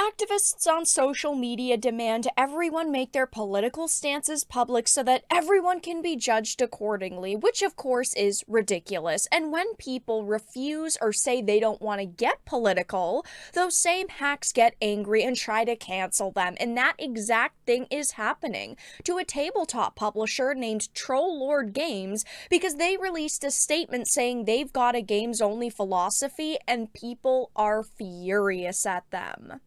Activists on social media demand everyone make their political stances public so that everyone can be judged accordingly, which of course is ridiculous. And when people refuse or say they don't want to get political, those same hacks get angry and try to cancel them. And that exact thing is happening to a tabletop publisher named Troll Lord Games because they released a statement saying they've got a games only philosophy and people are furious at them.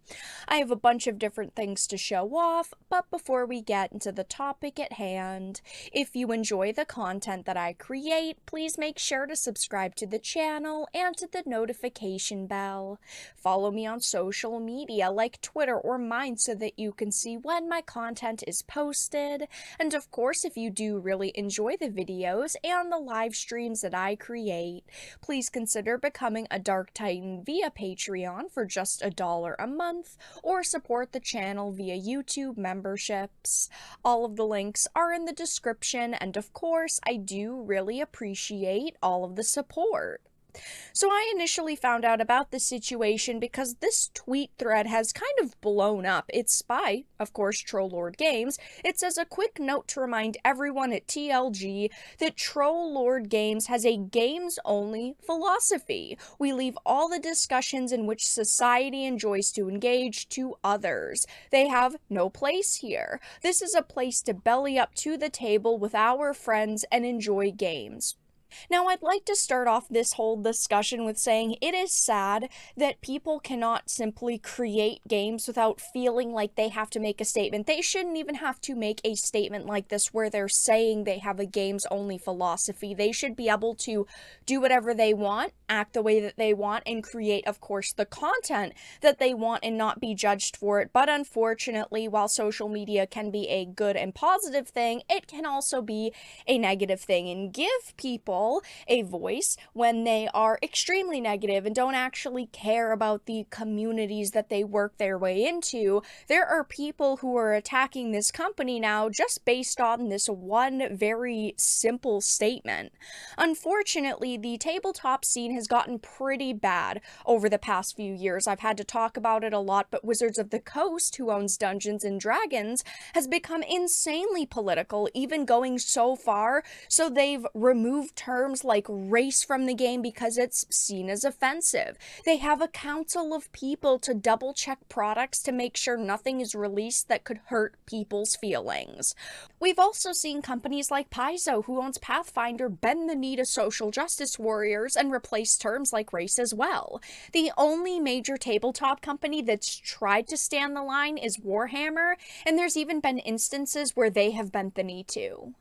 I have a bunch of different things to show off, but before we get into the topic at hand, if you enjoy the content that I create, please make sure to subscribe to the channel and to the notification bell. Follow me on social media like Twitter or mine so that you can see when my content is posted. And of course, if you do really enjoy the videos and the live streams that I create, please consider becoming a Dark Titan via Patreon for just $1 a month, or support the channel via YouTube memberships. All of the links are in the description, and of course, I do really appreciate all of the support. So I initially found out about this situation because this tweet thread has kind of blown up. It's by, of course, Troll Lord Games. It says a quick note to remind everyone at TLG that Troll Lord Games has a games-only philosophy. We leave all the discussions in which society enjoys to engage to others. They have no place here. This is a place to belly up to the table with our friends and enjoy games. Now, I'd like to start off this whole discussion with saying it is sad that people cannot simply create games without feeling like they have to make a statement. They shouldn't even have to make a statement like this where they're saying they have a games-only philosophy. They should be able to do whatever they want, act the way that they want, and create, of course, the content that they want and not be judged for it. But unfortunately, while social media can be a good and positive thing, it can also be a negative thing and give people a voice when they are extremely negative and don't actually care about the communities that they work their way into. There are people who are attacking this company now just based on this one very simple statement. Unfortunately, the tabletop scene has gotten pretty bad over the past few years. I've had to talk about it a lot, but Wizards of the Coast, who owns Dungeons and Dragons, has become insanely political, even going so far so they've removed terms like race from the game because it's seen as offensive. They have a council of people to double check products to make sure nothing is released that could hurt people's feelings. We've also seen companies like Paizo, who owns Pathfinder, bend the knee to social justice warriors and replace terms like race as well. The only major tabletop company that's tried to stand the line is Warhammer, and there's even been instances where they have bent the knee too.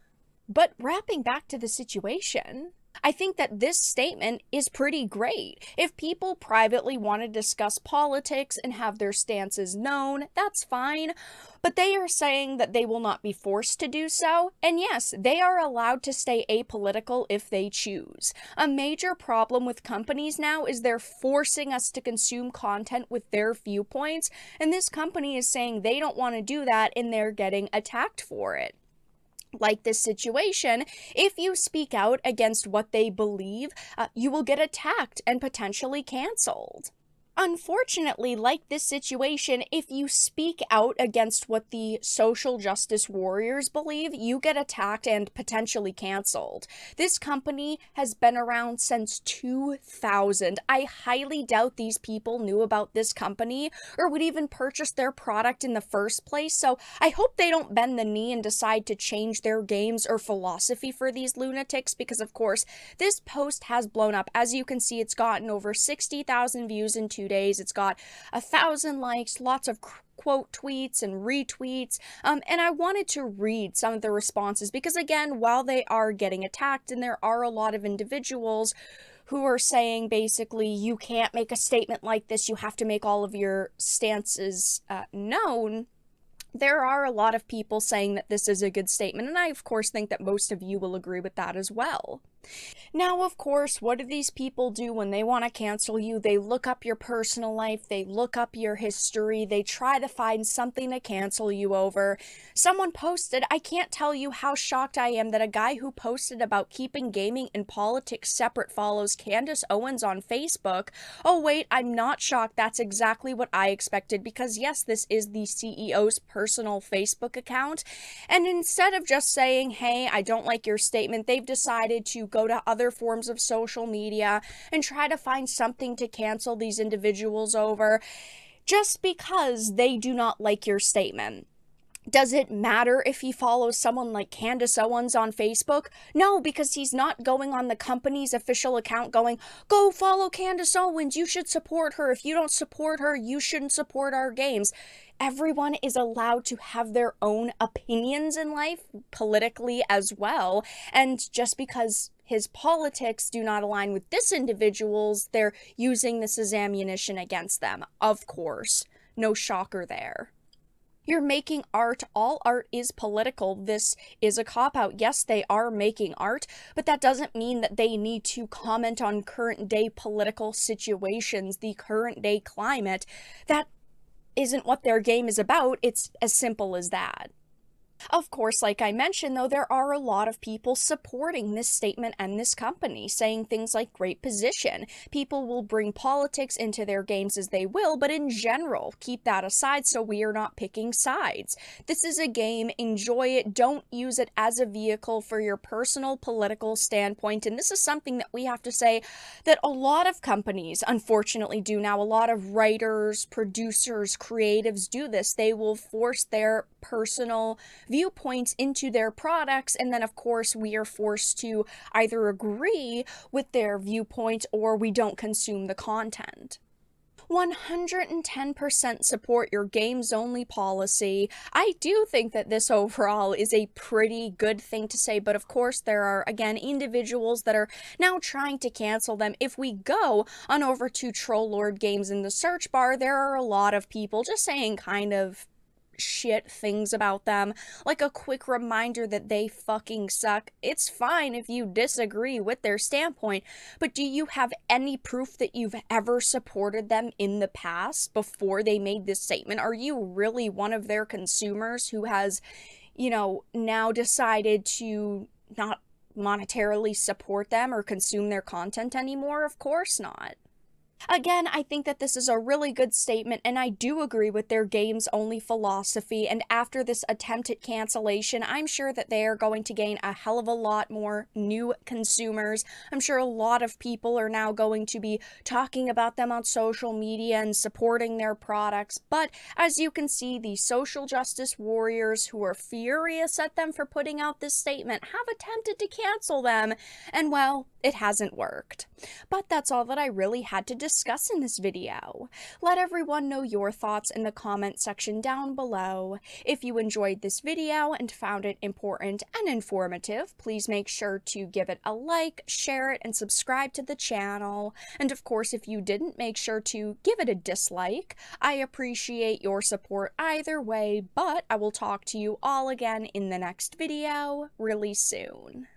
But wrapping back to the situation, I think that this statement is pretty great. If people privately want to discuss politics and have their stances known, that's fine. But they are saying that they will not be forced to do so. And yes, they are allowed to stay apolitical if they choose. A major problem with companies now is they're forcing us to consume content with their viewpoints. And this company is saying they don't want to do that and they're getting attacked for it. Like this situation, if you speak out against what they believe, you will get attacked and potentially canceled. Unfortunately, like this situation, if you speak out against what the social justice warriors believe, you get attacked and potentially canceled. This company has been around since 2000. I highly doubt these people knew about this company or would even purchase their product in the first place, so I hope they don't bend the knee and decide to change their games or philosophy for these lunatics, because of course, this post has blown up. As you can see, it's gotten over 60,000 views in 2 days. It's got 1,000 likes, lots of quote tweets and retweets, and I wanted to read some of the responses because, again, while they are getting attacked and there are a lot of individuals who are saying basically you can't make a statement like this, you have to make all of your stances known, there are a lot of people saying that this is a good statement, and I of course think that most of you will agree with that as well. Now, of course, what do these people do when they want to cancel you? They look up your personal life, they look up your history, they try to find something to cancel you over. Someone posted, I can't tell you how shocked I am that a guy who posted about keeping gaming and politics separate follows Candace Owens on Facebook. Oh, wait, I'm not shocked. That's exactly what I expected because, yes, this is the CEO's personal Facebook account. And instead of just saying, hey, I don't like your statement, they've decided to go to other forms of social media and try to find something to cancel these individuals over just because they do not like your statement. Does it matter if he follows someone like Candace Owens on Facebook? No, because he's not going on the company's official account going, go follow Candace Owens, you should support her. If you don't support her, you shouldn't support our games. Everyone is allowed to have their own opinions in life, politically as well, and just because his politics do not align with this individual's, they're using this as ammunition against them. Of course. No shocker there. You're making art. All art is political. This is a cop-out. Yes, they are making art, but that doesn't mean that they need to comment on current day political situations, the current day climate. That isn't what their game is about. It's as simple as that. Of course, like I mentioned, though, there are a lot of people supporting this statement and this company, saying things like great position. People will bring politics into their games as they will, but in general, keep that aside so we are not picking sides. This is a game, enjoy it, don't use it as a vehicle for your personal political standpoint, and this is something that we have to say that a lot of companies, unfortunately, do now. A lot of writers, producers, creatives do this. They will force their personal viewpoints into their products, and then of course we are forced to either agree with their viewpoint or we don't consume the content. 110% support your games only policy. I do think that this overall is a pretty good thing to say, but of course there are, again, individuals that are now trying to cancel them. If we go on over to Troll Lord Games in the search bar, there are a lot of people just saying kind of shit things about them, like a quick reminder that they fucking suck. It's fine if you disagree with their standpoint, but do you have any proof that you've ever supported them in the past before they made this statement? Are you really one of their consumers who has, now decided to not monetarily support them or consume their content anymore? Of course not. Again, I think that this is a really good statement, and I do agree with their games-only philosophy, and after this attempt at cancellation, I'm sure that they are going to gain a hell of a lot more new consumers. I'm sure a lot of people are now going to be talking about them on social media and supporting their products, but as you can see, the social justice warriors who are furious at them for putting out this statement have attempted to cancel them, and well, it hasn't worked. But that's all that I really had to discuss in this video. Let everyone know your thoughts in the comment section down below. If you enjoyed this video and found it important and informative, please make sure to give it a like, share it, and subscribe to the channel. And of course, if you didn't, make sure to give it a dislike. I appreciate your support either way, but I will talk to you all again in the next video really soon.